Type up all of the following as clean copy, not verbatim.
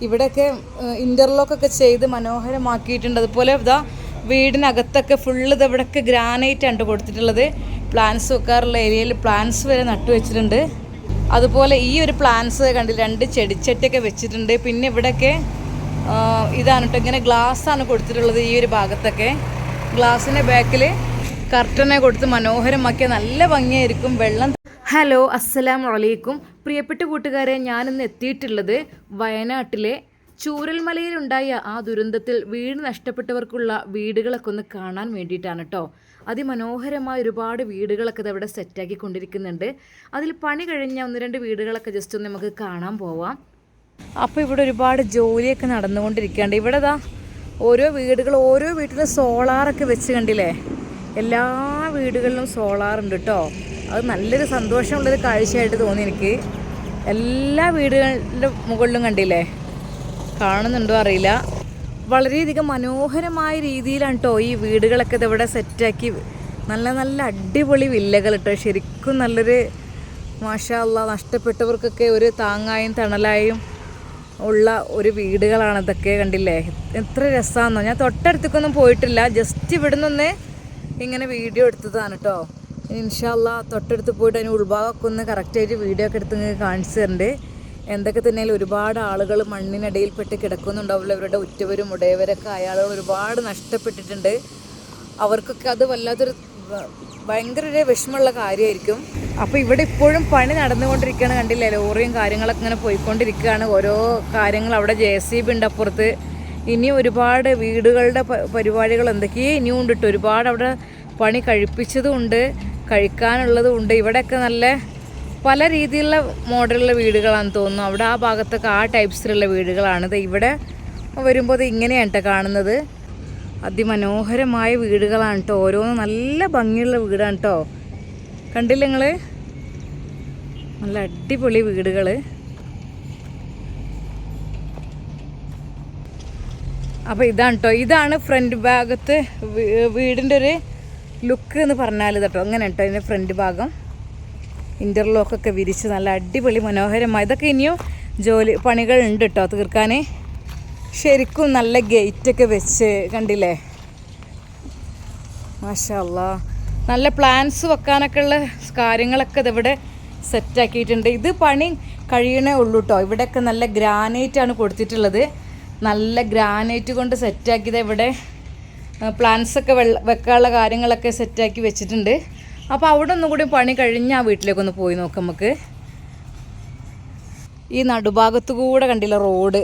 ഇവിടെയൊക്കെ ഇൻ്റർലോക്കൊക്കെ ചെയ്ത് മനോഹരമാക്കിയിട്ടുണ്ട്. അതുപോലെ ഇതാ വീടിനകത്തൊക്കെ ഫുള്ള് ഇത് ഇവിടെയൊക്കെ ഗ്രാനൈറ്റാണ് കൊടുത്തിട്ടുള്ളത്. പ്ലാന്റ്സ് വെക്കാറുള്ള ഏരിയയിൽ പ്ലാന്റ്സ് വരെ നട്ടു വെച്ചിട്ടുണ്ട്. അതുപോലെ ഈ ഒരു പ്ലാന്റ്സ് കണ്ടില്ല, 2 ചെടിച്ചട്ടിയൊക്കെ വെച്ചിട്ടുണ്ട്. പിന്നെ ഇവിടെയൊക്കെ ഇതാണ് കേട്ടോ, ഇങ്ങനെ ഗ്ലാസ്സാണ് കൊടുത്തിട്ടുള്ളത്. ഈ ഒരു ഭാഗത്തൊക്കെ ഗ്ലാസ്സിൻ്റെ ബാക്കിൽ കർട്ടനെ കൊടുത്ത് മനോഹരമാക്കിയ നല്ല ഭംഗിയായിരിക്കും. വെള്ളം. ഹലോ, അസ്സലാമു അലൈക്കും പ്രിയപ്പെട്ട കൂട്ടുകാരെ, ഞാനിന്ന് എത്തിയിട്ടുള്ളത് വയനാട്ടിലെ ചൂരൽമലയിലുണ്ടായ ആ ദുരന്തത്തിൽ വീട് നഷ്ടപ്പെട്ടവർക്കുള്ള വീടുകളൊക്കെ ഒന്ന് കാണാൻ വേണ്ടിയിട്ടാണ് കേട്ടോ. അതിമനോഹരമായ ഒരുപാട് വീടുകളൊക്കെ ഇതവിടെ സെറ്റാക്കി കൊണ്ടിരിക്കുന്നുണ്ട്. അതിൽ പണി കഴിഞ്ഞ 1-2 വീടുകളൊക്കെ ജസ്റ്റ് ഒന്ന് നമുക്ക് കാണാൻ പോവാം. അപ്പോൾ ഇവിടെ ഒരുപാട് ജോലിയൊക്കെ നടന്നുകൊണ്ടിരിക്കുകയാണ്. ഇവിടെ ഓരോ വീട്ടിലും സോളാറൊക്കെ വെച്ച് കണ്ടില്ലേ. എല്ലാ വീടുകളിലും സോളാറുണ്ട് കേട്ടോ. അത് നല്ലൊരു സന്തോഷമുള്ളൊരു കാഴ്ചയായിട്ട് തോന്നി എനിക്ക്. എല്ലാ വീടുകളുടെ മുകളിലും കണ്ടില്ലേ, കാണുന്നുണ്ടോ അറിയില്ല. വളരെയധികം മനോഹരമായ രീതിയിലാണ് കേട്ടോ ഈ വീടുകളൊക്കെ ഇതവിടെ സെറ്റാക്കി. നല്ല നല്ല അടിപൊളി വില്ലകൾ കേട്ടോ. ശരിക്കും നല്ലൊരു മാഷാ അല്ലാ, നഷ്ടപ്പെട്ടവർക്കൊക്കെ ഒരു താങ്ങായും തണലായും ഉള്ള ഒരു വീടുകളാണ് ഇതൊക്കെ. കണ്ടില്ലേ എത്ര രസമാണെന്നോ. ഞാൻ തൊട്ടടുത്തേക്കൊന്നും പോയിട്ടില്ല, ജസ്റ്റ് ഇവിടെ നിന്നൊന്ന് ഇങ്ങനെ വീഡിയോ എടുത്തതാണ് കേട്ടോ. ഇൻഷാ അല്ലാ തൊട്ടടുത്ത് പോയിട്ട് അതിന് ഉൾഭാഗമൊക്കെ ഒന്ന് കറക്റ്റായിട്ട് വീഡിയോ ഒക്കെ എടുത്ത് നിങ്ങൾക്ക് കാണിച്ചു തരുന്നുണ്ട്. എന്തൊക്കെ തന്നെയാലും ഒരുപാട് ആളുകൾ മണ്ണിനടിയിൽപ്പെട്ട് കിടക്കുന്നുണ്ടാവില്ല. ഇവരുടെ ഉറ്റവരും ഉടയവരൊക്കെ ആളുകൾ ഒരുപാട് നഷ്ടപ്പെട്ടിട്ടുണ്ട്. അവർക്കൊക്കെ അത് വല്ലാത്തൊരു ഭയങ്കര ഒരു വിഷമമുള്ള കാര്യമായിരിക്കും. അപ്പോൾ ഇവിടെ ഇപ്പോഴും പണി നടന്നുകൊണ്ടിരിക്കുകയാണ്. കണ്ടില്ലേ, ലോറിയും കാര്യങ്ങളൊക്കെ ഇങ്ങനെ പോയിക്കൊണ്ടിരിക്കുകയാണ്. ഓരോ കാര്യങ്ങൾ അവിടെ JCB ഉണ്ട് അപ്പുറത്ത്. ഇനിയും ഒരുപാട് വീടുകളുടെ പരിപാടികൾ എന്തൊക്കെയോ ഇനിയും ഉണ്ട് കേട്ടോ. ഒരുപാട് അവിടെ പണി കഴിപ്പിച്ചതും ഉണ്ട്, കഴിക്കാനുള്ളതും ഉണ്ട്. ഇവിടെയൊക്കെ നല്ല പല രീതിയിലുള്ള മോഡലുള്ള വീടുകളാണെന്ന് തോന്നുന്നു. അവിടെ ആ ഭാഗത്തൊക്കെ ആ ടൈപ്സിലുള്ള വീടുകളാണിത്. ഇവിടെ വരുമ്പോൾ ഇത് ഇങ്ങനെയാണ് കേട്ടോ കാണുന്നത്. അതിമനോഹരമായ വീടുകളാണ് കേട്ടോ. ഓരോന്നും നല്ല ഭംഗിയുള്ള വീടാണ് കേട്ടോ. കണ്ടില്ല നിങ്ങൾ, നല്ല അടിപൊളി വീടുകൾ. അപ്പോൾ ഇതാണ് കേട്ടോ, ഇതാണ് ഫ്രണ്ട് ഭാഗത്ത് വീടിൻ്റെ ഒരു ലുക്ക് എന്ന് പറഞ്ഞാൽ കേട്ടോ. അങ്ങനെ കേട്ടോ ഇതിൻ്റെ ഫ്രണ്ട് ഭാഗം ഇൻ്റർലോക്കൊക്കെ വിരിച്ച് നല്ല അടിപൊളി മനോഹരമായി. ഇതൊക്കെ ഇനിയും പണികളുണ്ട് കേട്ടോ തീർക്കാൻ. ശരിക്കും നല്ല ഗേറ്റൊക്കെ വെച്ച് കണ്ടില്ലേ, മാഷാ അല്ലാ. നല്ല പ്ലാൻസ് വെക്കാനൊക്കെ ഉള്ള കാര്യങ്ങളൊക്കെ ഇതിവിടെ സെറ്റാക്കിയിട്ടുണ്ട്. ഇത് പണി കഴിയണേ ഉള്ളൂ കേട്ടോ. ഇവിടെയൊക്കെ നല്ല ഗ്രാനൈറ്റാണ് കൊടുത്തിട്ടുള്ളത്. നല്ല ഗ്രാനൈറ്റ് കൊണ്ട് സെറ്റാക്കിയത്. ഇവിടെ പ്ലാന്റ്സൊക്കെ വെക്കാനുള്ള കാര്യങ്ങളൊക്കെ സെറ്റാക്കി വെച്ചിട്ടുണ്ട്. അപ്പോൾ അവിടെ ഒന്നും കൂടി പണി കഴിഞ്ഞ് ആ വീട്ടിലേക്കൊന്ന് പോയി നോക്കാം നമുക്ക്. ഈ നടുഭാഗത്തു കൂടെ കണ്ടില്ല റോഡ്,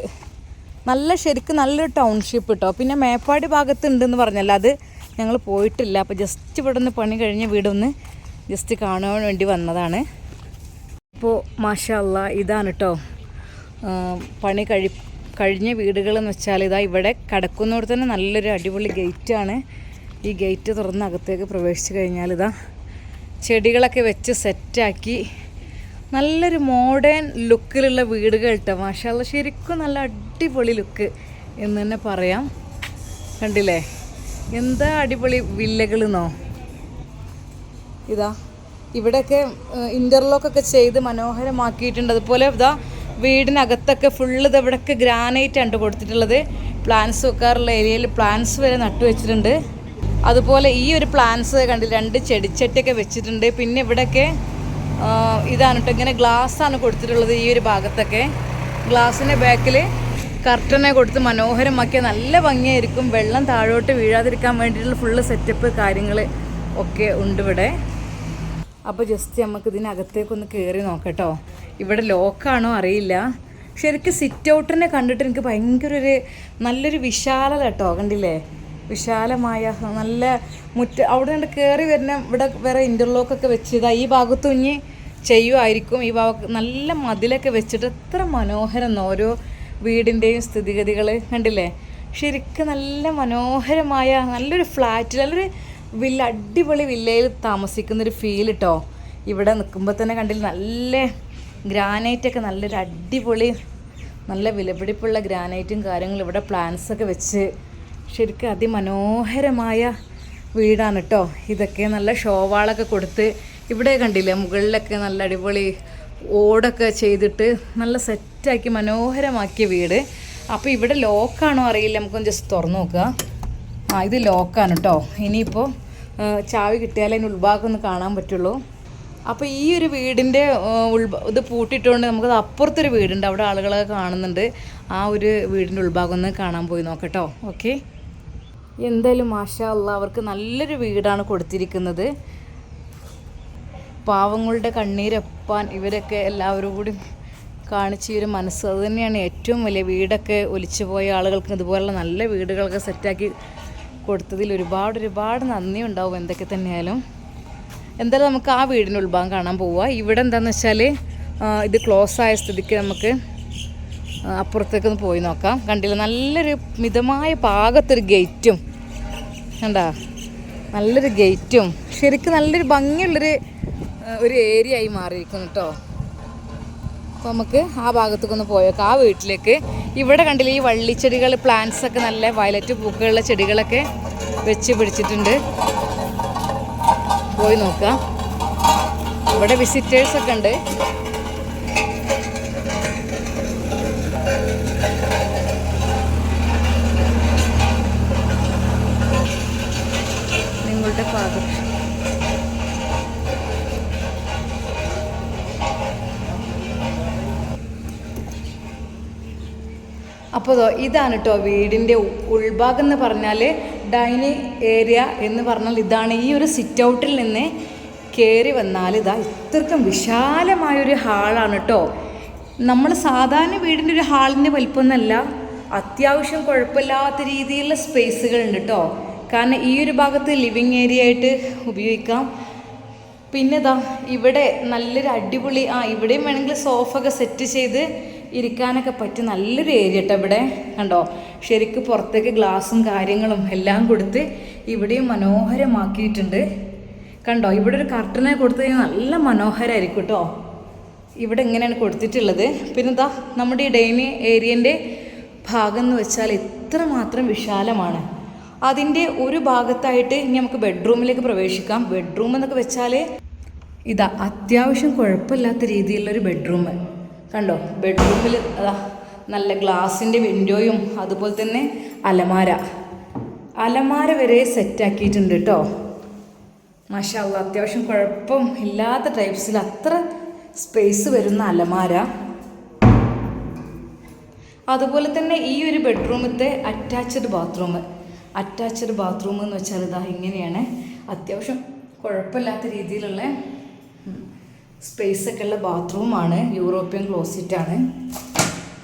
നല്ല ശരിക്കും നല്ലൊരു ടൗൺഷിപ്പ് കേട്ടോ. പിന്നെ മേപ്പാടി ഭാഗത്തുണ്ടെന്ന് പറഞ്ഞല്ലോ, അത് ഞങ്ങൾ പോയിട്ടില്ല. അപ്പോൾ ജസ്റ്റ് ഇവിടെ നിന്ന് പണി കഴിഞ്ഞ വീടൊന്ന് ജസ്റ്റ് കാണുവാൻ വേണ്ടി വന്നതാണ്. അപ്പോൾ മാഷാ അല്ലാ ഇതാണ് കേട്ടോ പണി കഴിഞ്ഞ വീടുകളെന്ന് വെച്ചാൽ. ഇതാ ഇവിടെ കിടക്കുന്നോട് തന്നെ നല്ലൊരു അടിപൊളി ഗേറ്റാണ്. ഈ ഗേറ്റ് തുറന്ന് അകത്തേക്ക് പ്രവേശിച്ച് കഴിഞ്ഞാൽ ഇതാ ചെടികളൊക്കെ വെച്ച് സെറ്റാക്കി നല്ലൊരു മോഡേൺ ലുക്കിലുള്ള വീടുകൾ കേട്ടോ. മാഷാ അല്ലാ ശരിക്കും നല്ല അടിപൊളി ലുക്ക് എന്ന് തന്നെ പറയാം. കണ്ടില്ലേ എന്താ അടിപൊളി വില്ലകളെന്നോ. ഇതാ ഇവിടെയൊക്കെ ഇൻ്റർലോക്കൊക്കെ ചെയ്ത് മനോഹരമാക്കിയിട്ടുണ്ട്. അതുപോലെ ഇതാ വീടിനകത്തൊക്കെ ഫുള്ള് ഇത് ഇവിടെയൊക്കെ ഗ്രാനൈറ്റാണ് കൊടുത്തിട്ടുള്ളത്. പ്ലാന്റ്സ് വെക്കാറുള്ള ഏരിയയിൽ പ്ലാന്റ്സ് വരെ നട്ടു വെച്ചിട്ടുണ്ട്. അതുപോലെ ഈ ഒരു പ്ലാന്റ്സ് കണ്ടില്ല, 2 ചെടിച്ചട്ടിയൊക്കെ വെച്ചിട്ടുണ്ട്. പിന്നെ ഇവിടെയൊക്കെ ഇതാണ് കേട്ടോ, ഇങ്ങനെ ഗ്ലാസ്സാണ് കൊടുത്തിട്ടുള്ളത്. ഈ ഒരു ഭാഗത്തൊക്കെ ഗ്ലാസ്സിൻ്റെ ബാക്കിൽ കർട്ടനെ കൊടുത്ത് മനോഹരമാക്കിയ നല്ല ഭംഗിയായിരിക്കും. വെള്ളം താഴോട്ട് വീഴാതിരിക്കാൻ വേണ്ടിയിട്ടുള്ള ഫുള്ള് സെറ്റപ്പ് കാര്യങ്ങൾ ഒക്കെ ഉണ്ട് ഇവിടെ. അപ്പോൾ ജസ്റ്റ് നമുക്ക് ഇതിനകത്തേക്കൊന്ന് കയറി നോക്കട്ടോ. ഇവിടെ ലോക്കാണോ അറിയില്ല. ശരിക്കും സിറ്റ് ഔട്ടിനെ കണ്ടിട്ട് എനിക്ക് ഭയങ്കര നല്ലൊരു വിശാലത കേട്ടോ. കണ്ടില്ലേ, വിശാലമായ നല്ല അവിടെ നിന്ന് കയറി വരുന്ന ഇവിടെ വേറെ ഇൻ്റർലോക്കൊക്കെ വെച്ചതാ. ഈ ഭാഗത്തും ഇനി ചെയ്യുമായിരിക്കും. ഈ ഭാഗത്ത് നല്ല മതിലൊക്കെ വെച്ചിട്ട് എത്ര മനോഹരം ഓരോ വീടിൻ്റെയും സ്ഥിതിഗതികൾ കണ്ടില്ലേ. ശരിക്കും നല്ല മനോഹരമായ നല്ലൊരു ഫ്ലാറ്റിൽ നല്ലൊരു അടിപൊളി വില്ലയിൽ താമസിക്കുന്നൊരു ഫീൽ കേട്ടോ. ഇവിടെ നിൽക്കുമ്പോൾ തന്നെ കണ്ടില്ല, നല്ല ഗ്രാനൈറ്റൊക്കെ നല്ലൊരു അടിപൊളി നല്ല വിലപിടിപ്പുള്ള ഗ്രാനൈറ്റും കാര്യങ്ങളും ഇവിടെ പ്ലാന്റ്സൊക്കെ വെച്ച് ശരിക്കും അതിമനോഹരമായ വീടാണ് കേട്ടോ. ഇതൊക്കെ നല്ല ഷോവാളൊക്കെ കൊടുത്ത് ഇവിടെ കണ്ടില്ലേ മുകളിലൊക്കെ നല്ല അടിപൊളി ഓടൊക്കെ ചെയ്തിട്ട് നല്ല സെറ്റാക്കി മനോഹരമാക്കിയ വീട്. അപ്പോൾ ഇവിടെ ലോക്കാണോ അറിയില്ല, നമുക്കൊന്ന് ജസ്റ്റ് തുറന്നു നോക്കുക. ഇത് ലോക്കാണ് കേട്ടോ. ഇനിയിപ്പോൾ ചാവി കിട്ടിയാലേ അതിൻ്റെ ഉൾഭാഗം ഒന്ന് കാണാൻ പറ്റുള്ളൂ. അപ്പോൾ ഈ ഒരു വീടിൻ്റെ ഇത് പൂട്ടിയിട്ടുകൊണ്ട് നമുക്കത് അപ്പുറത്തൊരു വീടുണ്ട്, അവിടെ ആളുകളൊക്കെ കാണുന്നുണ്ട്. ആ ഒരു വീടിൻ്റെ ഉൾഭാഗം ഒന്ന് കാണാൻ പോയി നോക്കട്ടോ. ഓക്കെ, എന്തായാലും മാഷാ അല്ലാഹ് അവർക്ക് നല്ലൊരു വീടാണ് കൊടുത്തിരിക്കുന്നത്. പാവങ്ങളുടെ കണ്ണീരപ്പാൻ ഇവരൊക്കെ എല്ലാവരും കൂടി കാണിച്ച ഒരു മനസ്സ്, അത് തന്നെയാണ് ഏറ്റവും വലിയ. വീടൊക്കെ ഒലിച്ചു പോയ ആളുകൾക്ക് ഇതുപോലുള്ള നല്ല വീടുകളൊക്കെ സെറ്റാക്കി കൊടുത്തതിൽ ഒരുപാട് നന്ദി ഉണ്ടാവും. എന്തൊക്കെ തന്നെയായാലും എന്തായാലും നമുക്ക് ആ വീടിൻ്റെ ഉൾഭാഗം കാണാൻ പോവുക. ഇവിടെ എന്താണെന്ന് വെച്ചാൽ ഇത് ക്ലോസ് ആയ സ്ഥിതിക്ക് നമുക്ക് അപ്പുറത്തേക്കൊന്ന് പോയി നോക്കാം. കണ്ടില്ല, നല്ലൊരു മിതമായ പാകത്തൊരു ഗേറ്റും കണ്ടാ, നല്ലൊരു ഗേറ്റും ശരിക്കും നല്ലൊരു ഭംഗിയുള്ളൊരു ഏരിയ ആയി മാറിയിരിക്കുന്നു കേട്ടോ. അപ്പോൾ നമുക്ക് ആ ഭാഗത്തേക്കൊന്ന് പോയേക്കാം, ആ വീട്ടിലേക്ക്. ഇവിടെ കണ്ടില്ല ഈ വള്ളിച്ചെടികൾ, പ്ലാന്റ്സൊക്കെ നല്ല വയലറ്റ് പൂക്കളുള്ള ചെടികളൊക്കെ വെച്ച് പിടിച്ചിട്ടുണ്ട്. പോയി നോക്കാം. ഇവിടെ വിസിറ്റേഴ്സൊക്കെ ഉണ്ട്. നിങ്ങളുടെ പാദം അപ്പോൾ ഇതാണ് കേട്ടോ വീടിൻ്റെ ഉൾഭാഗം എന്ന് പറഞ്ഞാൽ. ഡൈനിങ് ഏരിയ എന്ന് പറഞ്ഞാൽ ഇതാണ്. ഈ ഒരു സിറ്റ് ഔട്ടിൽ നിന്ന് കയറി വന്നാൽ ഇതാ ഇത്രക്കും വിശാലമായൊരു ഹാളാണ് കേട്ടോ. നമ്മൾ സാധാരണ വീടിൻ്റെ ഒരു ഹാളിൻ്റെ വലിപ്പമൊന്നുമല്ല, അത്യാവശ്യം കുഴപ്പമില്ലാത്ത രീതിയിലുള്ള സ്പേസുകളുണ്ട് കേട്ടോ. കാരണം ഈ ഒരു ഭാഗത്ത് ലിവിങ് ഏരിയ ആയിട്ട് ഉപയോഗിക്കാം. പിന്നെ ഇതാ ഇവിടെ നല്ലൊരു അടിപൊളി ഇവിടെയും വേണമെങ്കിൽ സോഫ ഒക്കെ സെറ്റ് ചെയ്ത് ഇരിക്കാനൊക്കെ പറ്റും നല്ലൊരു ഏരിയ കേട്ടോ. ഇവിടെ കണ്ടോ, ശരിക്കും പുറത്തേക്ക് ഗ്ലാസും കാര്യങ്ങളും എല്ലാം കൊടുത്ത് ഇവിടെയും മനോഹരമാക്കിയിട്ടുണ്ട്. കണ്ടോ, ഇവിടെ ഒരു കർട്ടനെ കൊടുത്തു കഴിഞ്ഞാൽ നല്ല മനോഹരമായിരിക്കും കേട്ടോ. ഇവിടെ ഇങ്ങനെയാണ് കൊടുത്തിട്ടുള്ളത്. പിന്നെ ഇതാ നമ്മുടെ ഈ ഡൈനിങ് ഏരിയൻ്റെ ഭാഗം എന്ന് വെച്ചാൽ ഇത്രമാത്രം വിശാലമാണ്. അതിൻ്റെ ഒരു ഭാഗത്തായിട്ട് ഇനി നമുക്ക് ബെഡ്റൂമിലേക്ക് പ്രവേശിക്കാം. ബെഡ്റൂം എന്നൊക്കെ വെച്ചാൽ ഇതാ അത്യാവശ്യം കുഴപ്പമില്ലാത്ത രീതിയിലുള്ളൊരു ബെഡ്റൂം കണ്ടോ. ബെഡ്റൂമിൽ നല്ല ഗ്ലാസിൻ്റെ വിൻഡോയും അതുപോലെ തന്നെ അലമാര വരെ സെറ്റാക്കിയിട്ടുണ്ട് കേട്ടോ. മാഷാ അല്ലാഹ്, അത്യാവശ്യം കുഴപ്പം ഇല്ലാത്ത ടൈപ്സിൽ അത്ര സ്പേസ് വരുന്ന അലമാര. അതുപോലെ തന്നെ ഈ ഒരു ബെഡ്റൂമത്തെ അറ്റാച്ച്ഡ് ബാത്റൂം എന്ന് വെച്ചാൽ ഇതാ ഇങ്ങനെയാണ്. അത്യാവശ്യം കുഴപ്പമില്ലാത്ത രീതിയിലുള്ള സ്പേസൊക്കെ ഉള്ള ബാത്റൂമാണ്. യൂറോപ്യൻ ക്ലോസറ്റാണ്.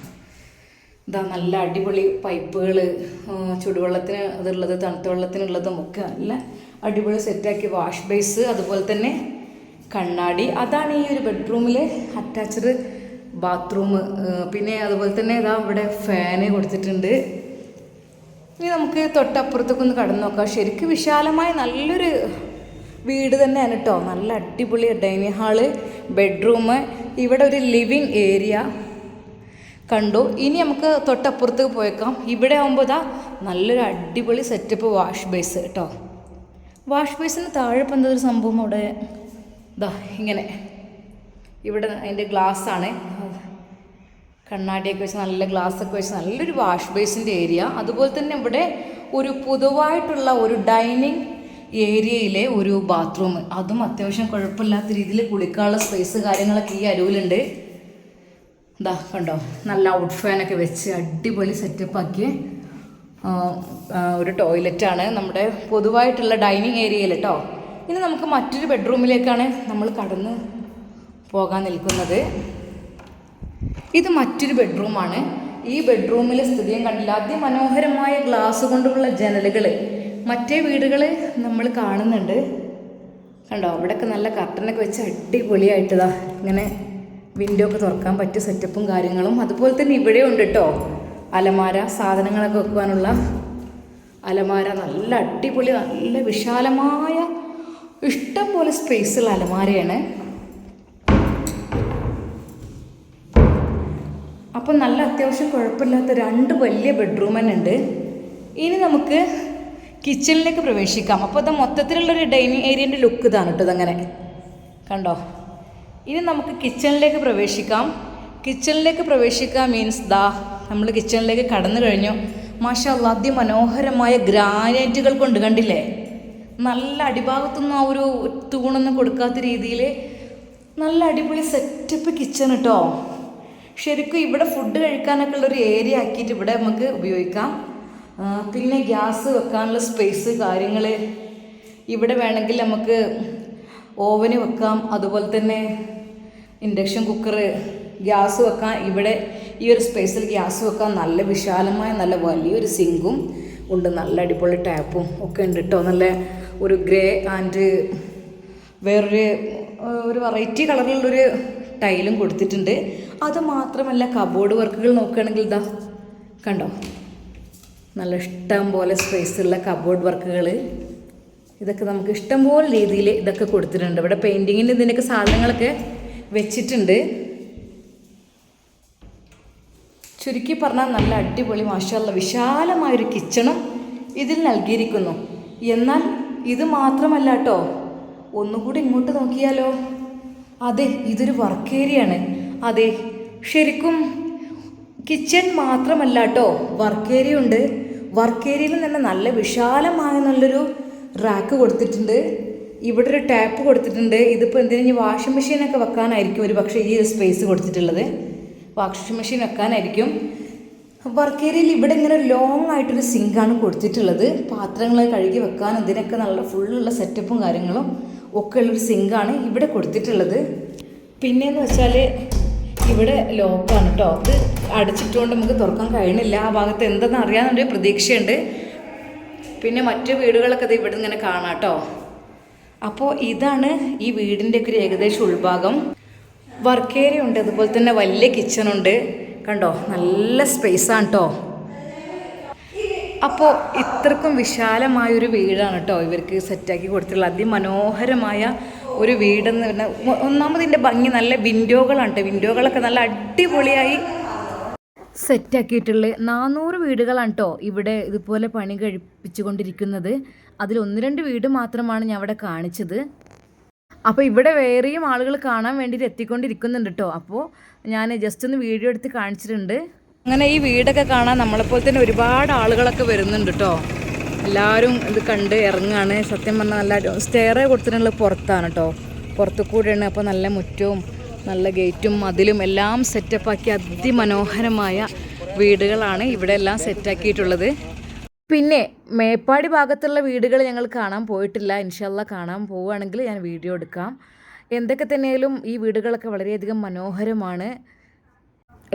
ഇതാ നല്ല അടിപൊളി പൈപ്പുകൾ, ചുടുവെള്ളത്തിന് അതുള്ളത്, തണുത്ത വെള്ളത്തിനുള്ളതും ഒക്കെ നല്ല അടിപൊളി സെറ്റാക്കി. വാഷ് ബേസ്, അതുപോലെ തന്നെ കണ്ണാടി. അതാണ് ഈ ഒരു ബെഡ്റൂമിൽ അറ്റാച്ച്ഡ് ബാത്റൂം. പിന്നെ അതുപോലെ തന്നെ ഇതാ ഇവിടെ ഫാന് കൊടുത്തിട്ടുണ്ട്. ഇനി നമുക്ക് തൊട്ടപ്പുറത്തേക്കൊന്ന് കടന്നു നോക്കാം. ശരിക്കും വിശാലമായ നല്ലൊരു വീട് തന്നെയാണ് കേട്ടോ. നല്ല അടിപൊളി ഡൈനിങ് ഹാള്, ബെഡ്റൂം, ഇവിടെ ഒരു ലിവിങ് ഏരിയ കണ്ടു. ഇനി നമുക്ക് തൊട്ടപ്പുറത്തേക്ക് പോയേക്കാം. ഇവിടെ ആകുമ്പോൾ ഇതാ നല്ലൊരു അടിപൊളി സെറ്റപ്പ് വാഷ് ബേസ് കേട്ടോ. വാഷ് ബേസിന് താഴെ ഇപ്പം എന്തൊരു സംഭവം അവിടെ ഇതാ ഇങ്ങനെ. ഇവിടെ അതിൻ്റെ ഗ്ലാസ്സാണ്, കണ്ണാടിയൊക്കെ വെച്ച് നല്ല ഗ്ലാസ്സൊക്കെ വെച്ച് നല്ലൊരു വാഷ് ബേസിൻ്റെ ഏരിയ. അതുപോലെ തന്നെ ഇവിടെ ഒരു പൊതുവായിട്ടുള്ള ഒരു ഡൈനിങ് ഏരിയയിലെ ഒരു ബാത്റൂം, അതും അത്യാവശ്യം കുഴപ്പമില്ലാത്ത രീതിയിൽ കുളിക്കാനുള്ള സ്പേസ് കാര്യങ്ങളൊക്കെ ഈ അരുവിലുണ്ട്. ഇതാ കണ്ടോ, നല്ല ഔട്ട് ഫാനൊക്കെ വെച്ച് അടിപൊളി സെറ്റപ്പാക്കിയ ഒരു ടോയ്ലറ്റാണ് നമ്മുടെ പൊതുവായിട്ടുള്ള ഡൈനിങ് ഏരിയയിൽ കേട്ടോ. ഇനി നമുക്ക് മറ്റൊരു ബെഡ്റൂമിലേക്കാണ് നമ്മൾ കടന്ന് പോകാൻ നിൽക്കുന്നത്. ഇത് മറ്റൊരു ബെഡ്റൂമാണ്. ഈ ബെഡ്റൂമിൽ സ്ഥിതിയും കണ്ടില്ല, അതിമനോഹരമായ ഗ്ലാസ് കൊണ്ടുള്ള ജനലുകൾ മറ്റേ വീടുകൾ നമ്മൾ കാണുന്നുണ്ട്. കണ്ടോ, അവിടെയൊക്കെ നല്ല കർട്ടനൊക്കെ വെച്ച് അടിപൊളിയായിട്ടതാ ഇങ്ങനെ വിൻഡോ ഒക്കെ തുറക്കാൻ പറ്റിയ സെറ്റപ്പും കാര്യങ്ങളും. അതുപോലെ തന്നെ ഇവിടെ ഉണ്ട് കേട്ടോ അലമാര, സാധനങ്ങളൊക്കെ വെക്കുവാനുള്ള അലമാര. നല്ല അടിപൊളി, നല്ല വിശാലമായ ഇഷ്ടം പോലെ സ്പേസുള്ള അലമാരയാണ്. അപ്പം നല്ല അത്യാവശ്യം കുഴപ്പമില്ലാത്ത 2 വലിയ ബെഡ്റൂം തന്നെ ഉണ്ട്. ഇനി നമുക്ക് കിച്ചണിലേക്ക് പ്രവേശിക്കാം. അപ്പോൾ അത് മൊത്തത്തിലുള്ളൊരു ഡൈനിങ് ഏരിയൻ്റെ ലുക്ക് ഇതാണ് കേട്ടോ. ഇതങ്ങനെ കണ്ടോ. ഇനി നമുക്ക് കിച്ചണിലേക്ക് പ്രവേശിക്കാം. കിച്ചണിലേക്ക് പ്രവേശിക്കാം മീൻസ് നമ്മൾ കിച്ചണിലേക്ക് കടന്നു കഴിഞ്ഞു. മാഷാ അല്ലാ, അതിമനോഹരമായ ഗ്രാനൈറ്റുകൾ കൊണ്ട് കണ്ടില്ലേ, നല്ല അടിഭാഗത്തൊന്നും ആ ഒരു തൂണൊന്നും കൊടുക്കാത്ത രീതിയിൽ നല്ല അടിപൊളി സെറ്റപ്പ് കിച്ചൺ കേട്ടോ. ശരിക്കും ഇവിടെ ഫുഡ് കഴിക്കാനൊക്കെ ഉള്ളൊരു ഏരിയ ആക്കിയിട്ട് ഇവിടെ നമുക്ക് ഉപയോഗിക്കാം. പിന്നെ ഗ്യാസ് വെക്കാനുള്ള സ്പേസ് കാര്യങ്ങൾ ഇവിടെ വേണമെങ്കിൽ നമുക്ക് ഓവന് വെക്കാം. അതുപോലെ തന്നെ ഇൻഡക്ഷൻ കുക്കർ, ഗ്യാസ് വെക്കാം. ഇവിടെ ഈ ഒരു സ്പേസിൽ ഗ്യാസ് വെക്കാം. നല്ല വിശാലമായ നല്ല വലിയൊരു സിങ്കും ഉണ്ട്, നല്ല അടിപൊളി ടാപ്പും ഒക്കെ ഉണ്ട് കേട്ടോ. നല്ല ഒരു ഗ്രേ ആൻഡ് വേറൊരു വെറൈറ്റി കളറിലുള്ളൊരു ടൈലും കൊടുത്തിട്ടുണ്ട്. അത് മാത്രമല്ല കബോർഡ് വർക്കുകൾ നോക്കുകയാണെങ്കിൽ ഇതാ കണ്ടോ, നല്ല ഇഷ്ടം പോലെ സ്പേസുള്ള കബോർഡ് വർക്കുകൾ. ഇതൊക്കെ നമുക്ക് ഇഷ്ടം പോലെ രീതിയിൽ ഇതൊക്കെ കൊടുത്തിട്ടുണ്ട്. ഇവിടെ പെയിൻറ്റിങ്ങിന് ഇതിൻ്റെയൊക്കെ സാധനങ്ങളൊക്കെ വെച്ചിട്ടുണ്ട്. ചുരുക്കി പറഞ്ഞാൽ നല്ല അടിപൊളി മാഷാ അല്ലാ വിശാലമായൊരു കിച്ചണും ഇതിൽ നൽകിയിരിക്കുന്നു. എന്നാൽ ഇത് മാത്രമല്ല കേട്ടോ, ഒന്നുകൂടി ഇങ്ങോട്ട് നോക്കിയാലോ. അതെ, ഇതൊരു വർക്ക് ഏരിയയാണ്. അതെ, ശരിക്കും കിച്ചൺ മാത്രമല്ല കേട്ടോ, വർക്ക് ഏരിയ ഉണ്ട്. വർക്ക് ഏരിയയിൽ തന്നെ നല്ല വിശാലമായ നല്ലൊരു റാക്ക് കൊടുത്തിട്ടുണ്ട്. ഇവിടെ ഒരു ടാപ്പ് കൊടുത്തിട്ടുണ്ട്. ഇതിപ്പോൾ എന്തിനാ വാഷിംഗ് മെഷീനൊക്കെ വെക്കാനായിരിക്കും ഒരു പക്ഷേ ഈ സ്പേസ് കൊടുത്തിട്ടുള്ളത്. Washing machine വെക്കാനായിരിക്കും. വർക്ക് ഏരിയയിൽ ഇവിടെ ഇങ്ങനെ ലോങ് ആയിട്ടൊരു സിങ്കാണ് കൊടുത്തിട്ടുള്ളത്. പാത്രങ്ങൾ കഴുകി വെക്കാനും ഇതിനൊക്കെ നല്ല ഫുള്ളുള്ള സെറ്റപ്പും കാര്യങ്ങളും ഒക്കെ ഉള്ളൊരു സിങ്കാണ് ഇവിടെ കൊടുത്തിട്ടുള്ളത്. പിന്നെയെന്ന് വെച്ചാൽ ഇവിടെ ലോക്കാണ് കേട്ടോ. ഇത് അടച്ചിട്ടുകൊണ്ട് നമുക്ക് തുറക്കാൻ കഴിയണില്ല. ആ ഭാഗത്ത് എന്തെന്ന് അറിയാമെന്നൊരു പ്രതീക്ഷയുണ്ട്. പിന്നെ മറ്റു വീടുകളൊക്കെ ഇത് ഇവിടെ ഇങ്ങനെ കാണാം കേട്ടോ. അപ്പോൾ ഇതാണ് ഈ വീടിൻ്റെയൊക്കെ ഒരു ഏകദേശം ഉൾഭാഗം. വർക്ക് ഏരിയ ഉണ്ട്, അതുപോലെ തന്നെ വലിയ കിച്ചണുണ്ട്. കണ്ടോ, നല്ല സ്പേസാണ് കേട്ടോ. അപ്പോൾ ഇത്രക്കും വിശാലമായൊരു വീടാണ് കേട്ടോ ഇവർക്ക് സെറ്റാക്കി കൊടുത്തിട്ടുള്ളത്. അതിമനോഹരമായ ഒരു വീടെന്ന് പറഞ്ഞാൽ ഒന്നാമത് ഇതിൻ്റെ ഭംഗി നല്ല വിൻഡോകളാണ് കേട്ടോ. വിൻഡോകളൊക്കെ നല്ല അടിപൊളിയായി സെറ്റാക്കിയിട്ടുള്ളത്. 400 വീടുകളാണ് കേട്ടോ ഇവിടെ ഇതുപോലെ പണി കഴിപ്പിച്ചുകൊണ്ടിരിക്കുന്നത്. അതിൽ 1-2 വീട് മാത്രമാണ് ഞാൻ അവിടെ കാണിച്ചത്. അപ്പോൾ ഇവിടെ വേറെയും ആളുകൾ കാണാൻ വേണ്ടിയിട്ട് എത്തിക്കൊണ്ടിരിക്കുന്നുണ്ട് കേട്ടോ. അപ്പോൾ ഞാൻ ജസ്റ്റ് ഒന്ന് വീഡിയോ എടുത്ത് കാണിച്ചിട്ടുണ്ട്. അങ്ങനെ ഈ വീടൊക്കെ കാണാൻ നമ്മളെപ്പോലെ തന്നെ ഒരുപാട് ആളുകളൊക്കെ വരുന്നുണ്ട് കേട്ടോ. എല്ലാവരും ഇത് കണ്ട് ഇറങ്ങുകയാണ്. സത്യം പറഞ്ഞാൽ നല്ല സ്റ്റെയർ കൊടുത്തിട്ടുള്ളത് പുറത്താണ് കേട്ടോ, പുറത്തു കൂടെയാണ്. അപ്പോൾ നല്ല മുറ്റവും നല്ല ഗേറ്റും മതിലും എല്ലാം സെറ്റപ്പാക്കി അതിമനോഹരമായ വീടുകളാണ് ഇവിടെ എല്ലാം സെറ്റാക്കിയിട്ടുള്ളത്. പിന്നെ മേപ്പാടി ഭാഗത്തുള്ള വീടുകൾ ഞങ്ങൾ കാണാൻ പോയിട്ടില്ല. ഇൻഷാ അല്ലാ കാണാൻ പോവുകയാണെങ്കിൽ ഞാൻ വീഡിയോ എടുക്കാം. എന്തൊക്കെ തന്നെയാലും ഈ വീടുകളൊക്കെ വളരെയധികം മനോഹരമാണ്.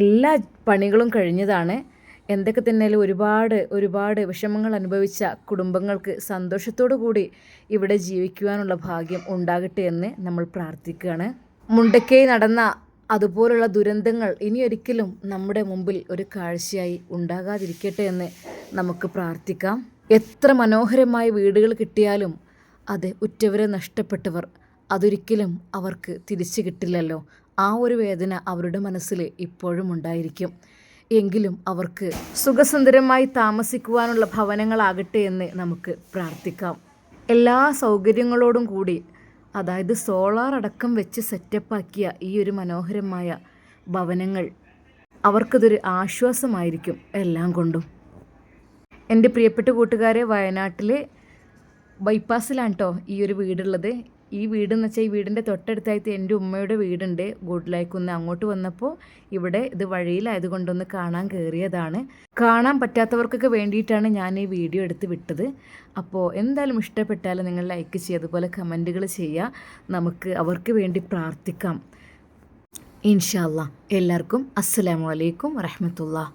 എല്ലാ പണികളും കഴിഞ്ഞതാണ്. എന്തൊക്കെ തന്നെയാലും ഒരുപാട് വിഷമങ്ങൾ അനുഭവിച്ച കുടുംബങ്ങൾക്ക് സന്തോഷത്തോടു കൂടി ഇവിടെ ജീവിക്കുവാനുള്ള ഭാഗ്യം ഉണ്ടാകട്ടെ എന്ന് നമ്മൾ പ്രാർത്ഥിക്കുകയാണ്. മുണ്ടക്കൈ നടന്ന അതുപോലുള്ള ദുരന്തങ്ങൾ ഇനിയൊരിക്കലും നമ്മുടെ മുമ്പിൽ ഒരു കാഴ്ചയായി ഉണ്ടാകാതിരിക്കട്ടെ എന്ന് നമുക്ക് പ്രാർത്ഥിക്കാം. എത്ര മനോഹരമായ വീടുകൾ കിട്ടിയാലും അത് ഉറ്റവരെ നഷ്ടപ്പെട്ടവർ അതൊരിക്കലും അവർക്ക് തിരിച്ചു കിട്ടില്ലല്ലോ. ആ ഒരു വേദന അവരുടെ മനസ്സിൽ ഇപ്പോഴും ഉണ്ടായിരിക്കും. എങ്കിലും അവർക്ക് സുഖസുന്ദരമായി താമസിക്കുവാനുള്ള ഭവനങ്ങളാകട്ടെ എന്ന് നമുക്ക് പ്രാർത്ഥിക്കാം. എല്ലാ സൗകര്യങ്ങളോടും കൂടി, അതായത് സോളാർ അടക്കം വെച്ച് സെറ്റപ്പാക്കിയ ഈ ഒരു മനോഹരമായ ഭവനങ്ങൾ അവർക്കതൊരു ആശ്വാസമായിരിക്കും എല്ലാം കൊണ്ടും. എൻ്റെ പ്രിയപ്പെട്ട കൂട്ടുകാരെ, വയനാട്ടിലെ ബൈപ്പാസിലാണ് കേട്ടോ ഈ ഒരു വീടുള്ളത്. ഈ വീടെന്ന് വെച്ചാൽ ഈ വീടിൻ്റെ തൊട്ടടുത്തായിട്ട് എൻ്റെ ഉമ്മയുടെ വീടുണ്ട് ഗുഡ്ലൈക്കുന്ന്. അങ്ങോട്ട് വന്നപ്പോൾ ഇവിടെ ഇത് വഴിയിലായതുകൊണ്ടൊന്ന് കാണാൻ കയറിയതാണ്. കാണാൻ പറ്റാത്തവർക്കൊക്കെ വേണ്ടിയിട്ടാണ് ഞാൻ ഈ വീഡിയോ എടുത്ത് വിട്ടത്. അപ്പോൾ എന്തായാലും ഇഷ്ടപ്പെട്ടാൽ നിങ്ങൾ ലൈക്ക് ചെയ്യുക, അതുപോലെ കമൻറ്റുകൾ ചെയ്യുക. നമുക്ക് അവർക്ക് വേണ്ടി പ്രാർത്ഥിക്കാം. ഇൻഷാ അല്ലാ. എല്ലാവർക്കും അസ്സലാമു അലൈക്കും വറഹ്മത്തുള്ളാഹി.